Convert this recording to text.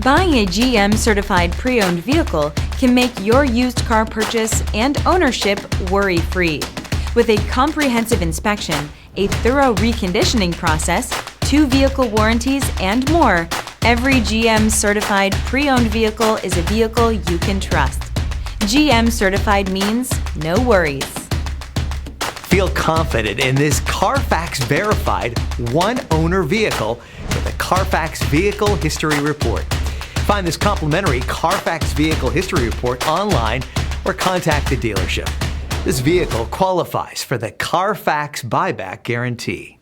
Buying a GM certified pre-owned vehicle can make your used car purchase and ownership worry-free. With a comprehensive inspection, a thorough reconditioning process, 2 vehicle warranties, and more, every GM certified pre-owned vehicle is a vehicle you can trust. GM certified means no worries. Feel confident in this Carfax verified one-owner vehicle with a Carfax Vehicle History Report. Find this complimentary Carfax Vehicle History Report online or contact the dealership. This vehicle qualifies for the Carfax Buyback Guarantee.